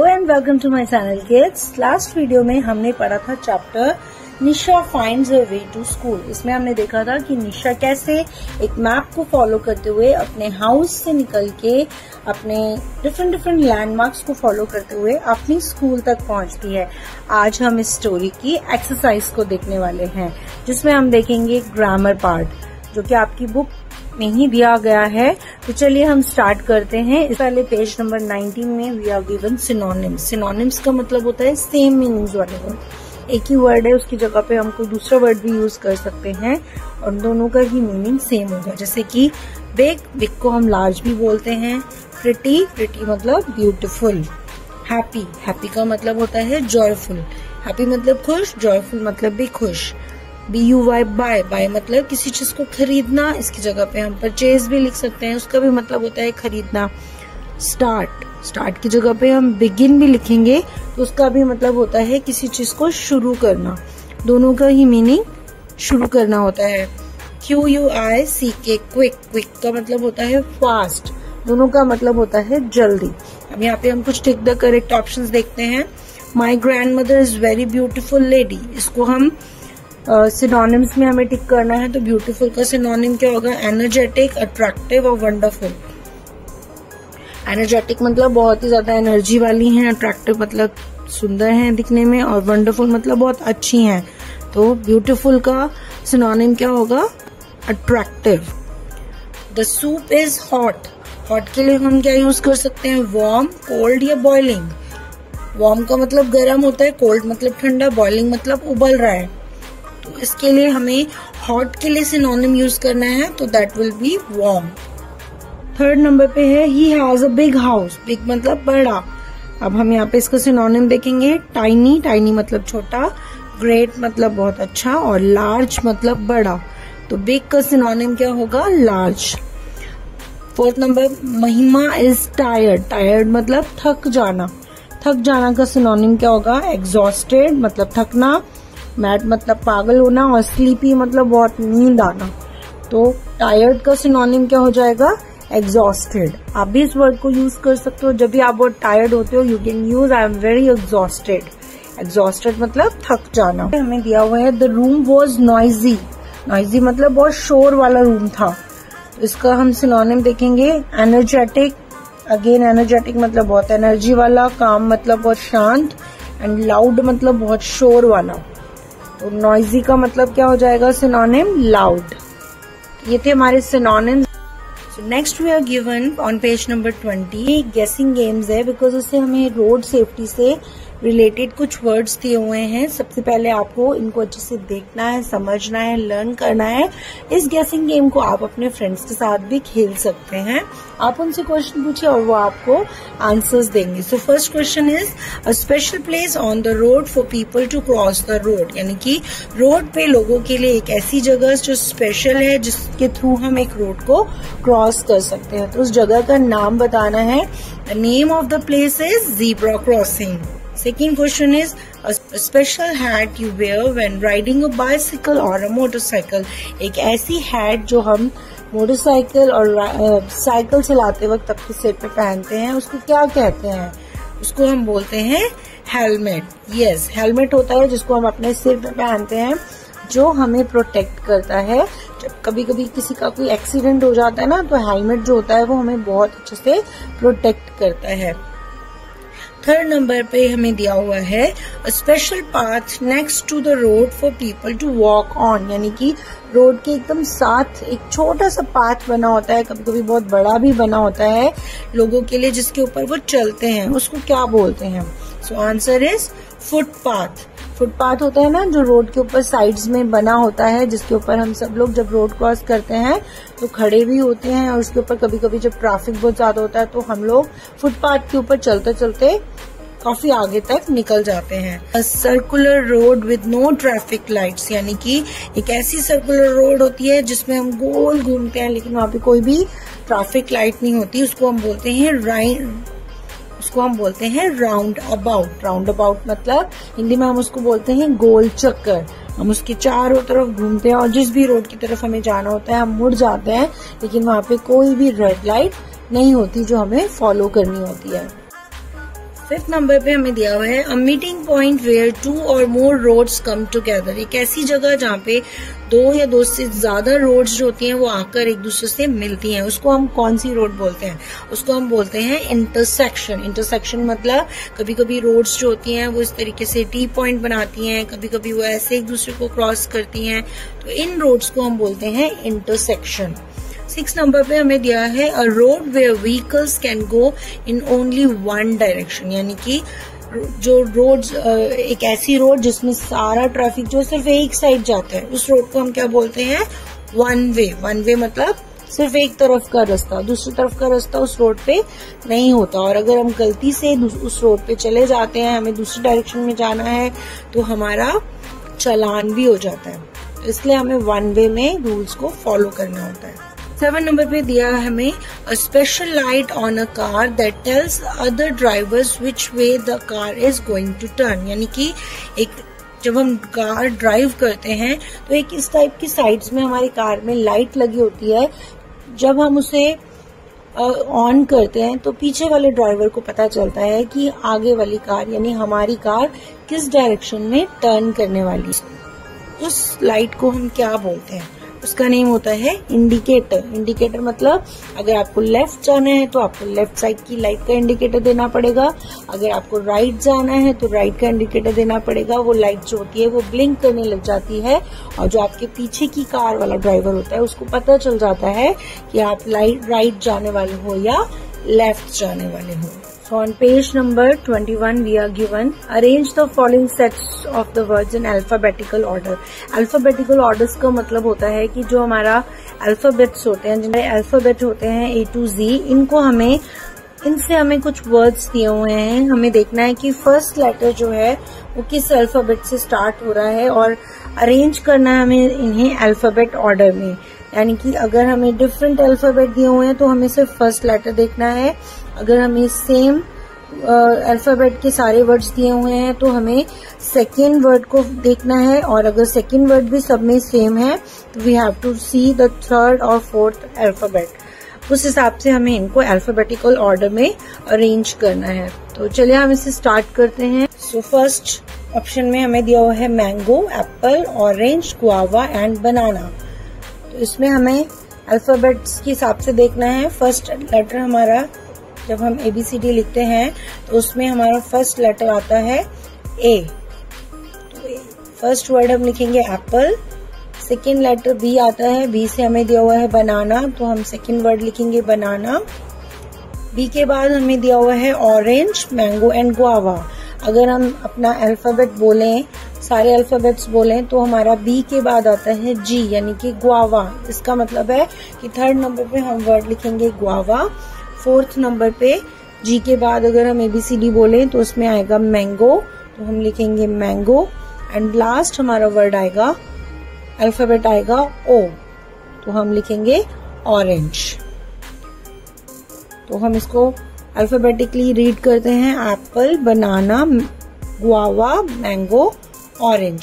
Hello and welcome to my channel kids. Last video में हमने पढ़ा था chapter Nisha finds her way to school. इसमें हमने देखा था कि निशा कैसे एक मैप को फॉलो करते हुए अपने हाउस से निकल के अपने डिफरेंट लैंडमार्क्स को फॉलो करते हुए अपनी स्कूल तक पहुंचती है। आज हम इस स्टोरी की एक्सरसाइज को देखने वाले हैं, जिसमें हम देखेंगे ग्रामर पार्ट, जो कि आपकी बुक में ही दिया गया है। तो चलिए हम स्टार्ट करते हैं। इस पहले पेज नंबर 19 में we are given synonyms. Synonyms का मतलब होता है सेम मीनिंग्स वाले वर्ड। एक ही वर्ड है, उसकी जगह पे हम कोई दूसरा वर्ड भी यूज कर सकते हैं और दोनों का ही मीनिंग सेम होगा। जैसे कि बिग को हम लार्ज भी बोलते हैं। प्रिटी मतलब ब्यूटीफुल। हैप्पी का मतलब होता है जॉयफुल। हैप्पी मतलब खुश, जॉयफुल मतलब भी खुश। BUY बाय मतलब किसी चीज को खरीदना। इसकी जगह पे हम परचेज भी लिख सकते हैं, उसका भी मतलब होता है खरीदना। स्टार्ट की जगह पे हम बिगिन भी लिखेंगे, तो उसका भी मतलब होता है किसी चीज को शुरू करना। दोनों का ही मीनिंग शुरू करना होता है। QUICK क्विक का मतलब होता है फास्ट। दोनों का मतलब होता है जल्दी। अब यहाँ पे हम कुछ टिक द करेक्ट ऑप्शंस देखते हैं। My grand mother is very beautiful lady. इसको हम सिनोनिम्स में हमें टिक करना है। तो ब्यूटीफुल का सिनोनिम क्या होगा? एनर्जेटिक, अट्रैक्टिव और वंडरफुल। एनर्जेटिक मतलब बहुत ही ज्यादा एनर्जी वाली हैं, अट्रैक्टिव मतलब सुंदर हैं दिखने में, और वंडरफुल मतलब बहुत अच्छी हैं। तो ब्यूटीफुल का सिनोनिम क्या होगा? Attractive. The soup is hot. Hot के लिए हम क्या यूज कर सकते हैं? वार्म, कोल्ड या बॉइलिंग। वार्म का मतलब गर्म होता है, कोल्ड मतलब ठंडा, बॉइलिंग मतलब उबल रहा है। तो इसके लिए हमें हॉट के लिए सिनोनिम यूज करना है, तो that will be warm. Third number पे है he has a big house. Big मतलब बड़ा। अब हम यहाँ पे इसका सिनोनिम देखेंगे। टाइनी मतलब छोटा, ग्रेट मतलब बहुत अच्छा, और लार्ज मतलब बड़ा। तो बिग का सिनोनिम क्या होगा? लार्ज। फोर्थ नंबर, महिमा इज टायर्ड मतलब थक जाना। थक जाना का सिनोनिम क्या होगा? एग्जॉस्टेड मतलब थकना, मैड मतलब पागल होना, और स्लीपी मतलब बहुत नींद आना। तो टायर्ड का सिनोनिम क्या हो जाएगा? एग्जॉस्टेड। आप भी इस वर्ड को यूज कर सकते हो। जब भी आप बहुत टायर्ड होते हो, you can use I am very exhausted. Exhausted मतलब थक जाना। हमें दिया हुआ है the room was noisy. Noisy मतलब बहुत शोर वाला रूम था। तो इसका हम सिनोनिम देखेंगे। एनर्जेटिक। अगेन एनर्जेटिक मतलब बहुत एनर्जी वाला, काम मतलब बहुत शांत, एंड लाउड मतलब बहुत शोर वाला। तो नॉइजी का मतलब क्या हो जाएगा? Synonym loud. ये थे हमारे synonyms. So next we are given on page number 20 guessing games है, बिकॉज इससे हमें रोड सेफ्टी से रिलेटेड कुछ वर्ड्स दिए हुए हैं। सबसे पहले आपको इनको अच्छे से देखना है, समझना है, लर्न करना है। इस गेसिंग गेम को आप अपने फ्रेंड्स के साथ भी खेल सकते हैं। आप उनसे क्वेश्चन पूछिए और वो आपको आंसर्स देंगे। So first question is a special place on the road for people to cross the road. यानी कि रोड पे लोगों के लिए एक ऐसी जगह जो स्पेशल है, जिसके थ्रू हम एक रोड को क्रॉस कर सकते हैं। तो उस जगह का नाम बताना है। The name of the place is zebra crossing. Second question is a special hat you wear when riding a bicycle or a motorcycle. एक ऐसी हैट जो हम मोटरसाइकिल और साइकिल चलाते वक्त अपने सिर पे पहनते हैं, उसको क्या कहते हैं? उसको हम बोलते हैं हेलमेट। यस, हेलमेट होता है जिसको हम अपने सिर पे पहनते हैं, जो हमें प्रोटेक्ट करता है। जब कभी कभी किसी का कोई एक्सीडेंट हो जाता है ना, तो हेलमेट जो होता है वो हमें बहुत अच्छे से प्रोटेक्ट करता है। थर्ड नंबर पे हमें दिया हुआ है a special path next to the road for people to walk on. यानी कि रोड के एकदम साथ एक छोटा सा पाथ बना होता है, कभी कभी बहुत बड़ा भी बना होता है लोगों के लिए, जिसके ऊपर वो चलते हैं। उसको क्या बोलते हैं? So answer is footpath. Footpath होता है ना, जो रोड के ऊपर साइड्स में बना होता है, जिसके ऊपर हम सब लोग जब रोड क्रॉस करते हैं तो खड़े भी होते हैं, और उसके ऊपर कभी कभी जब ट्रैफिक बहुत ज्यादा होता है तो हम लोग फुटपाथ के ऊपर चलते चलते काफी आगे तक निकल जाते हैं। A circular road with no traffic lights. यानी कि एक ऐसी सर्कुलर रोड होती है जिसमें हम गोल घूमते हैं, लेकिन वहाँ पे कोई भी ट्रैफिक लाइट नहीं होती। उसको हम बोलते हैं राउंड अबाउट। राउंड अबाउट मतलब हिंदी में हम उसको बोलते हैं गोल चक्कर। हम उसके चारों तरफ घूमते हैं और जिस भी रोड की तरफ हमें जाना होता है हम मुड़ जाते हैं, लेकिन वहाँ पे कोई भी रेड लाइट नहीं होती जो हमें फॉलो करनी होती है। 5th नंबर पे हमें दिया हुआ है अ मीटिंग पॉइंट वेयर 2 और मोर रोड्स कम टुगेदर। एक ऐसी जगह जहाँ पे 2 या 2 से ज्यादा रोड्स जो होती हैं वो आकर एक दूसरे से मिलती हैं, उसको हम कौन सी रोड बोलते हैं? उसको हम बोलते हैं इंटरसेक्शन। इंटरसेक्शन मतलब कभी कभी रोड्स जो होती हैं वो इस तरीके से टी पॉइंट बनाती हैं, कभी कभी वो ऐसे एक दूसरे को क्रॉस करती हैं, तो इन रोड्स को हम बोलते हैं इंटरसेक्शन। 6 नंबर पे हमें दिया है a road where vehicles can go in only one direction, यानी कि जो रोड, एक ऐसी रोड जिसमें सारा ट्रैफिक जो सिर्फ एक साइड जाता है, उस रोड को हम क्या बोलते हैं? One way. वन वे मतलब सिर्फ एक तरफ का रास्ता, दूसरी तरफ का रास्ता उस रोड पे नहीं होता। और अगर हम गलती से उस रोड पे चले जाते हैं, हमें दूसरी डायरेक्शन में जाना है, तो हमारा चालान भी हो जाता है। इसलिए हमें वन वे में रूल्स को फॉलो करना होता है। 7 नंबर पे दिया है हमें a special light on a car that tells other drivers which way the car is going to turn, यानी कि जब हम कार ड्राइव करते हैं तो एक इस टाइप की साइड्स में हमारी कार में लाइट लगी होती है। जब हम उसे ऑन करते हैं तो पीछे वाले ड्राइवर को पता चलता है कि आगे वाली कार यानी हमारी कार किस डायरेक्शन में टर्न करने वाली है। उस लाइट को हम क्या बोलते हैं? उसका नेम होता है इंडिकेटर। इंडिकेटर मतलब अगर आपको लेफ्ट जाना है तो आपको लेफ्ट साइड की लाइट का इंडिकेटर देना पड़ेगा, अगर आपको राइट जाना है तो राइट का इंडिकेटर देना पड़ेगा। वो लाइट जो होती है वो ब्लिंक करने लग जाती है और जो आपके पीछे की कार वाला ड्राइवर होता है उसको पता चल जाता है कि आप राइट जाने वाले हो या लेफ्ट जाने वाले हो। So on page number 21 we are given arrange the following sets of the words in alphabetical order। alphabetical orders का मतलब होता है कि जो हमारा अल्फाबेट्स होते हैं, जिनके अल्फाबेट होते हैं A to Z, इनसे हमें कुछ वर्ड्स दिए हुए हैं। हमें देखना है कि फर्स्ट लेटर जो है वो किस अल्फाबेट से स्टार्ट हो रहा है और अरेंज करना है हमें इन्हें अल्फाबेट ऑर्डर में। यानी कि अगर हमें डिफरेंट अल्फाबेट दिए हुए हैं तो हमें सिर्फ फर्स्ट लेटर देखना है। अगर हमें सेम अल्फाबेट के सारे वर्ड्स दिए हुए हैं तो हमें सेकेंड वर्ड को देखना है, और अगर सेकेंड वर्ड भी सब में सेम है तो we have to see the third और फोर्थ अल्फाबेट। उस हिसाब से हमें इनको अल्फाबेटिकल ऑर्डर में अरेंज करना है। तो चलिए हम इसे स्टार्ट करते हैं। सो फर्स्ट ऑप्शन में हमें दिया हुआ है mango, apple, orange, guava and banana. तो इसमें हमें अल्फाबेट्स के हिसाब से देखना है। फर्स्ट लेटर हमारा, जब हम ABCD लिखते हैं तो उसमें हमारा फर्स्ट लेटर आता है A। तो फर्स्ट वर्ड हम लिखेंगे एप्पल। सेकेंड लेटर B आता है, B से हमें दिया हुआ है बनाना, तो हम सेकेंड वर्ड लिखेंगे बनाना। B के बाद हमें दिया हुआ है ऑरेंज, मैंगो एंड गुआवा। अगर हम अपना अल्फाबेट बोलें, सारे अल्फाबेट्स बोलें, तो हमारा B के बाद आता है G यानी कि गुआवा। इसका मतलब है कि थर्ड नंबर पे हम वर्ड लिखेंगे गुआवा। फोर्थ नंबर पे G के बाद अगर हम ABCD बोलें तो उसमें आएगा मैंगो, तो हम लिखेंगे मैंगो। एंड लास्ट हमारा वर्ड आएगा, अल्फाबेट आएगा O, तो हम लिखेंगे ऑरेंज। तो हम इसको अल्फाबेटिकली रीड करते हैं, apple, banana, guava, mango, orange.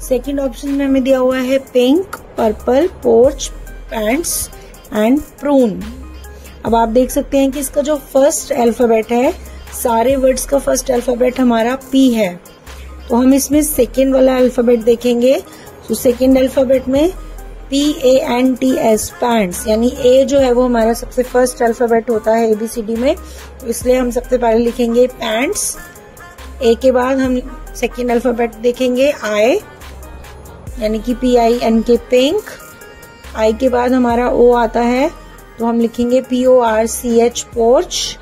Second option में हमें दिया हुआ है pink, purple, porch, pants and prune. अब आप देख सकते हैं कि इसका जो फर्स्ट अल्फाबेट है, सारे वर्ड्स का फर्स्ट अल्फाबेट हमारा P है, तो हम इसमें सेकेंड वाला अल्फाबेट देखेंगे। तो सेकेंड अल्फाबेट में PANTS, पैंट्स, यानी A जो है वो हमारा सबसे फर्स्ट अल्फाबेट होता है ABCD में, तो इसलिए हम सबसे पहले लिखेंगे पैंट्स। A के बाद हम सेकेंड अल्फाबेट देखेंगे I, यानी कि PINK, पिंक। I के बाद हमारा O आता है, तो हम लिखेंगे PORCH, पोर्च।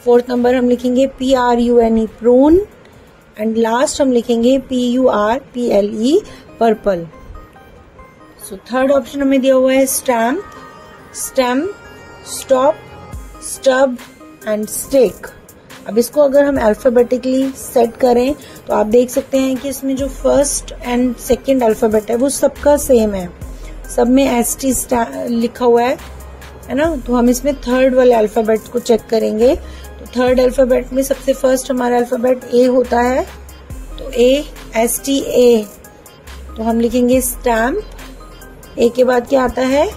फोर्थ नंबर हम लिखेंगे PRUNE, प्रून। एंड लास्ट हम लिखेंगे PURPLE, purple. So third option हमें दिया हुआ है stamp, stem, stop, stub and stick. अब इसको अगर हम अल्फाबेटिकली सेट करें तो आप देख सकते हैं कि इसमें जो फर्स्ट एंड सेकेंड अल्फाबेट है वो सबका सेम है, सब में ST लिखा हुआ है ना। तो हम इसमें थर्ड वाले अल्फाबेट को चेक करेंगे। तो थर्ड अल्फाबेट में सबसे फर्स्ट हमारा अल्फाबेट A होता है, तो ASTA, तो हम लिखेंगे स्टैम्प। A के बाद क्या आता है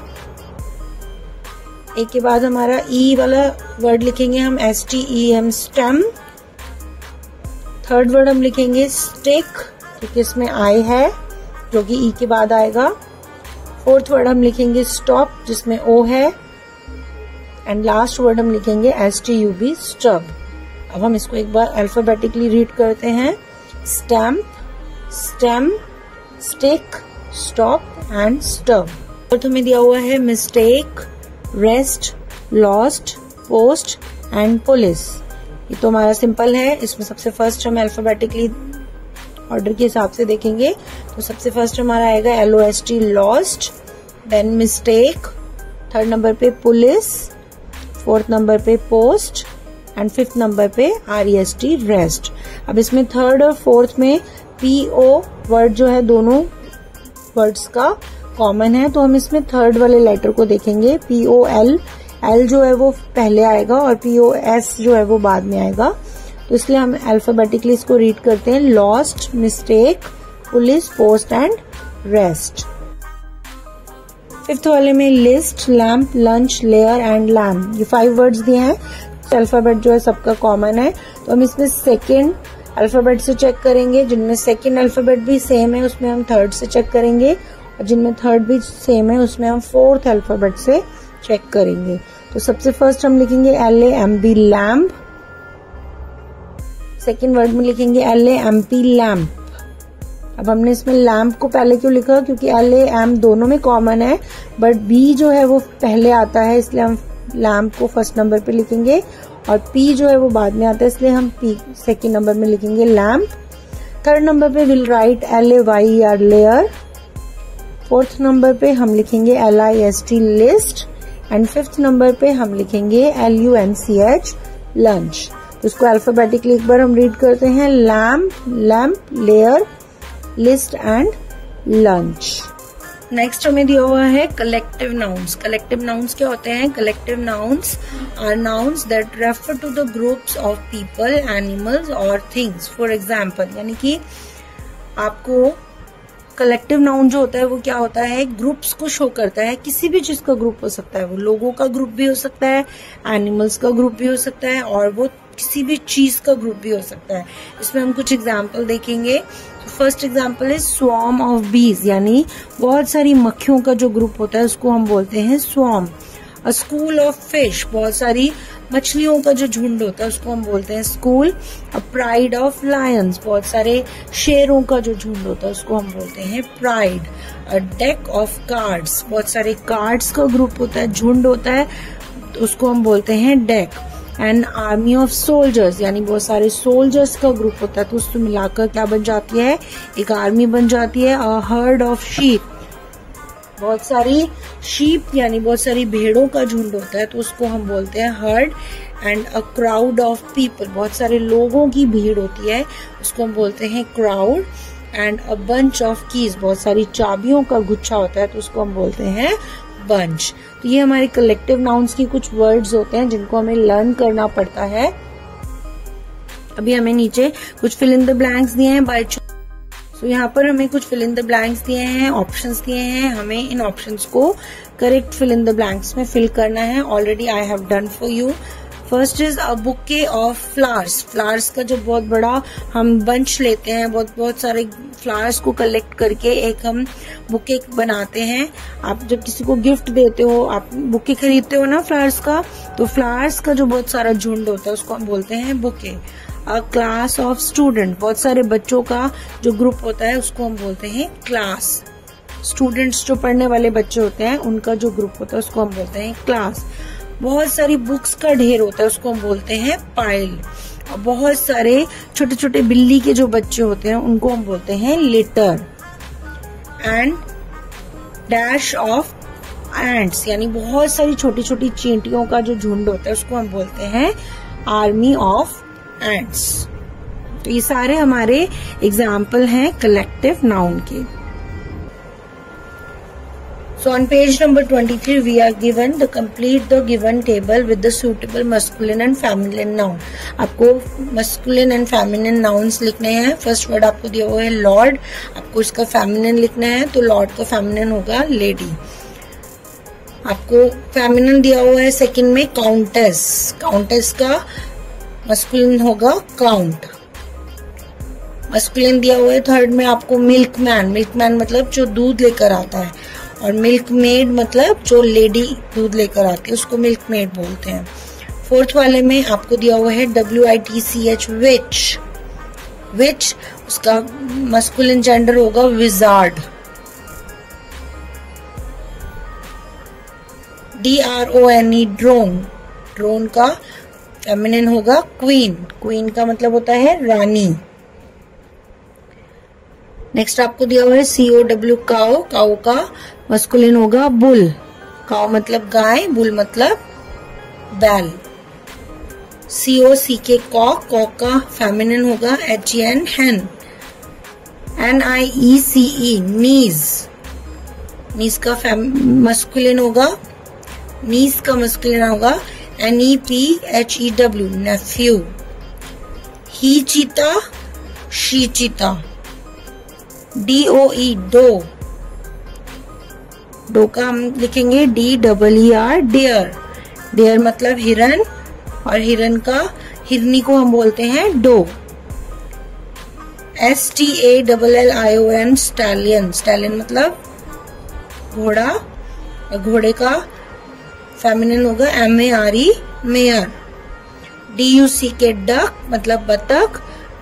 ए के बाद हमारा ई वाला वर्ड लिखेंगे हम STEM, स्टेम। थर्ड वर्ड हम लिखेंगे स्टिक, क्योंकि इसमें आई है जो कि ई के बाद आएगा। फोर्थ वर्ड हम लिखेंगे स्टॉप, जिसमें ओ है। एंड लास्ट वर्ड हम लिखेंगे STUB, स्टब। अब हम इसको एक बार अल्फाबेटिकली रीड करते हैं। Stamp, stem, stick, stop and stub. Fourth हमें दिया हुआ है mistake, rest, lost, post and police. ये तो हमारा सिंपल है। इसमें सबसे फर्स्ट हम अल्फाबेटिकली ऑर्डर के हिसाब से देखेंगे तो सबसे फर्स्ट हमारा आएगा LOST, lost, then mistake, third number पे पुलिस, फोर्थ नंबर पे पोस्ट एंड फिफ्थ नंबर पे REST, रेस्ट। अब इसमें थर्ड और फोर्थ में PO वर्ड जो है दोनों वर्ड्स का कॉमन है, तो हम इसमें थर्ड वाले लेटर को देखेंगे। POL, L जो है वो पहले आएगा और POS जो है वो बाद में आएगा, तो इसलिए हम अल्फाबेटिकली इसको रीड करते हैं। Lost, mistake, police, post and rest. Fifth वाले में list, lamp, lunch, layer and lamp, ये 5 वर्ड्स दिए हैं। अल्फाबेट जो है सबका कॉमन है, तो हम इसमें सेकेंड अल्फाबेट से चेक करेंगे। जिनमें सेकेंड अल्फाबेट भी सेम है उसमें हम थर्ड से चेक करेंगे, और जिनमें थर्ड भी सेम है उसमें हम फोर्थ अल्फाबेट से चेक करेंगे। तो सबसे फर्स्ट हम लिखेंगे LAMB, लैम्प। सेकेंड वर्ड में लिखेंगे LAMP, लैम्प। अब हमने इसमें लैम्प को पहले क्यों लिखा, क्योंकि LAM दोनों में कॉमन है, बट B जो है वो पहले आता है, इसलिए हम लैम्प को फर्स्ट नंबर पे लिखेंगे, और P जो है वो बाद में आता है, इसलिए हम P सेकेंड नंबर में लिखेंगे लैम्प। थर्ड नंबर पे will write LAYER, layer. Fourth number पे हम लिखेंगे LIST, list. And fifth number पे हम लिखेंगे LUNCH, लंच। तो इसको अल्फाबेटिकली एक बार हम रीड करते हैं। Lamp, lamp, layer, list and lunch. Next हमें दिया हुआ है कलेक्टिव नाउन्स। कलेक्टिव नाउन्स क्या होते हैं? Collective nouns are nouns that refer to the groups of people, animals और थिंग्स। फॉर एग्जाम्पल, यानी कि आपको कलेक्टिव नाउन जो होता है वो क्या होता है? ग्रुप्स को शो करता है। किसी भी चीज का ग्रुप हो सकता है, वो लोगों का ग्रुप भी हो सकता है, एनिमल्स का ग्रुप भी हो सकता है, और वो किसी भी चीज का ग्रुप भी हो सकता है। इसमें हम कुछ एग्जाम्पल देखेंगे। फर्स्ट एग्जाम्पल है स्वॉर्म ऑफ बीज, यानी बहुत सारी मक्खियों का जो ग्रुप होता है उसको हम बोलते हैं swarm. A school of fish, बहुत सारी मछलियों का जो झुंड होता है उसको हम बोलते हैं school. A pride of Lions, बहुत सारे शेरों का जो झुंड होता है उसको हम बोलते हैं pride. A deck of cards, बहुत सारे कार्ड्स का ग्रुप होता है, झुंड होता है, तो उसको हम बोलते हैं deck. An army of soldiers, यानी बहुत सारे सोल्जर्स का ग्रुप होता है, तो उसको मिलाकर क्या बन जाती है? एक आर्मी बन जाती है। अ हर्ड ऑफ शीप, बहुत सारी शीप यानी बहुत सारी भेड़ों का झुंड होता है, तो उसको हम बोलते हैं heard. And a crowd of people, बहुत सारे लोगों की भीड़ होती है, उसको हम बोलते हैं crowd. And a bunch of keys, बहुत सारी चाबियों का गुच्छा होता है, तो उसको हम बोलते हैं बंच। तो ये हमारे कलेक्टिव नाउन्स की कुछ वर्ड्स होते हैं जिनको हमें लर्न करना पड़ता है। अभी हमें नीचे कुछ फिल इन द ब्लैंक्स दिए हैं बाय सो यहाँ पर हमें कुछ फिल इन द ब्लैंक्स दिए हैं, ऑप्शंस दिए हैं, हमें इन ऑप्शंस को correct fill in the blanks में फिल करना है। Already I have done for you. First is a bouquet of flowers. Flowers का जो बहुत बड़ा हम बंच लेते हैं, बहुत सारे फ्लावर्स को कलेक्ट करके एक हम बुके बनाते हैं। आप जब किसी को गिफ्ट देते हो, आप बुके खरीदते हो ना फ्लावर्स का, तो फ्लावर्स का जो बहुत सारा झुंड होता है उसको हम बोलते हैं bouquet. A class of student, बहुत सारे बच्चों का जो ग्रुप होता है उसको हम बोलते हैं क्लास। स्टूडेंट्स जो पढ़ने वाले बच्चे होते हैं उनका जो ग्रुप होता है उसको हम बोलते हैं क्लास। बहुत सारी बुक्स का ढेर होता है उसको हम बोलते हैं पाइल। और बहुत सारे छोटे छोटे बिल्ली के जो बच्चे होते हैं उनको हम बोलते हैं litre. And dash of ants, यानी बहुत सारी छोटी छोटी चींटियों का जो झुंड होता है उसको हम बोलते हैं आर्मी ऑफ एंट्स। तो ये सारे हमारे एग्जाम्पल हैं कलेक्टिव नाउन के। So on page number 23 we are given the complete the given table with the suitable masculine and feminine noun। आपको masculine and feminine nouns लिखने हैं। फर्स्ट वर्ड आपको दिया हुआ है लॉर्ड, आपको इसका फेमिनिन लिखना है, तो लॉर्ड का फेमिनिन होगा लेडी। आपको फेमिनिन दिया हुआ है सेकंड में काउंटेस, काउंटेस का मस्कुलिन होगा काउंट। मस्कुलिन दिया हुआ है थर्ड में आपको मिल्कमैन, मिल्कमैन मतलब जो दूध लेकर आता है, और मिल्क मेड मतलब जो लेडी दूध लेकर आती है उसको मिल्क मेड बोलते हैं। फोर्थ वाले में आपको दिया हुआ है WITCH विच, विच उसका मस्कुलिन जेंडर होगा विजार्ड। DRONE ड्रोन, ड्रोन का फेमिनिन होगा क्वीन, क्वीन का मतलब होता है रानी। नेक्स्ट आपको दिया हुआ है COW काउ, काउ का मस्कुलिन होगा बुल, काउ मतलब गाय, बुल मतलब बैल। COCK कॉक, कॉक का फेमिनिन होगा HEN hen। NIECE नीज, नीज का मस्कुलिन होगा, नीज का मस्कुलिन होगा NEPHEW नेफ्यू। ही चीता, शी चीता। DOE डो, डो का हम लिखेंगे DEER डियर, डियर मतलब हिरन, और हिरन का हिरनी को हम बोलते हैं डो। STALLION स्टैलियन, स्टैलियन मतलब घोड़ा, और घोड़े का फेमिनिन होगा MARE मेयर। DUCK डक मतलब बतख,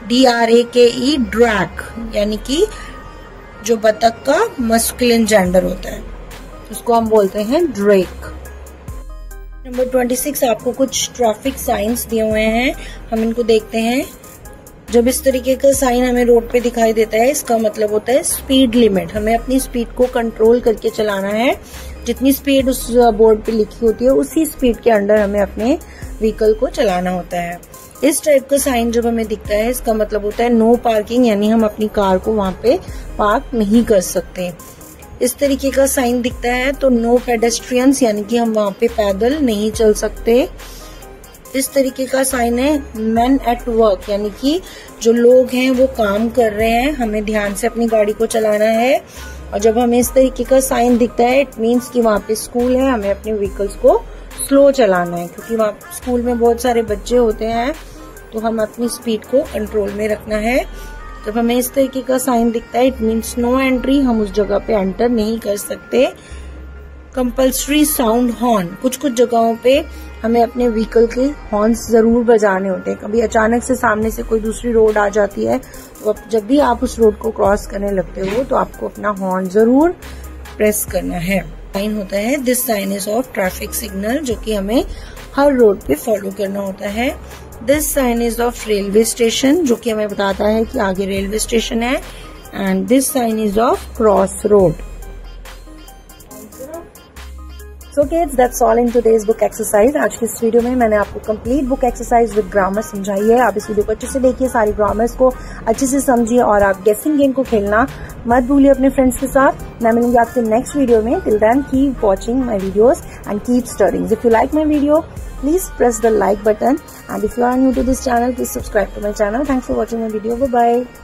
DRAKE ड्रैक यानी कि जो बतख का मस्कुलिन जेंडर होता है उसको हम बोलते हैं ड्रेक। नंबर 26 आपको कुछ ट्रैफिक साइंस दिए हुए हैं, हम इनको देखते हैं। जब इस तरीके का साइन हमें रोड पे दिखाई देता है इसका मतलब होता है स्पीड लिमिट, हमें अपनी स्पीड को कंट्रोल करके चलाना है। जितनी स्पीड उस बोर्ड पे लिखी होती है उसी स्पीड के अंडर हमें अपने व्हीकल को चलाना होता है। इस टाइप का साइन जब हमें दिखता है इसका मतलब होता है नो पार्किंग, यानी हम अपनी कार को वहां पे पार्क नहीं कर सकते। इस तरीके का साइन दिखता है तो नो पेडेस्ट्रियंस, यानी कि हम वहां पे पैदल नहीं चल सकते। इस तरीके का साइन है मेन एट वर्क, यानी कि जो लोग हैं वो काम कर रहे हैं, हमें ध्यान से अपनी गाड़ी को चलाना है। और जब हमें इस तरीके का साइन दिखता है इट मीन्स कि वहाँ पे स्कूल है, हमें अपने व्हीकल्स को स्लो चलाना है, क्योंकि वहाँ स्कूल में बहुत सारे बच्चे होते हैं तो हम अपनी स्पीड को कंट्रोल में रखना है। जब हमें इस तरीके का साइन दिखता है इट मीन्स नो एंट्री, हम उस जगह पे एंटर नहीं कर सकते। कंपल्सरी साउंड हॉर्न, कुछ कुछ जगहों पे हमें अपने व्हीकल के हॉर्न्स जरूर बजाने होते हैं। कभी अचानक से सामने से कोई दूसरी रोड आ जाती है तो जब भी आप उस रोड को क्रॉस करने लगते हो तो आपको अपना हॉर्न जरूर प्रेस करना है। साइन होता है this sign is of traffic signal, जो कि हमें हर रोड पे फॉलो करना होता है। This sign is of railway station, जो कि हमें बताता है कि आगे रेलवे स्टेशन है। And this sign is of cross road. So kids, that's all in today's book exercise. आज की इस वीडियो में मैंने आपको complete book exercise with grammar समझाई है। आप इस वीडियो को अच्छे से देखिए, सारी ग्रामर्स को अच्छे से समझिए और आप गेसिंग गेम को खेलना मत भूलिए अपने फ्रेंड्स के साथ। मैं मिलूंगी आपसे नेक्स्ट वीडियो में। Till then keep watching my videos and keep studying. If you like my video please press the like button, and if you are new to this channel please subscribe to my channel. Thanks for watching my video. Bye bye.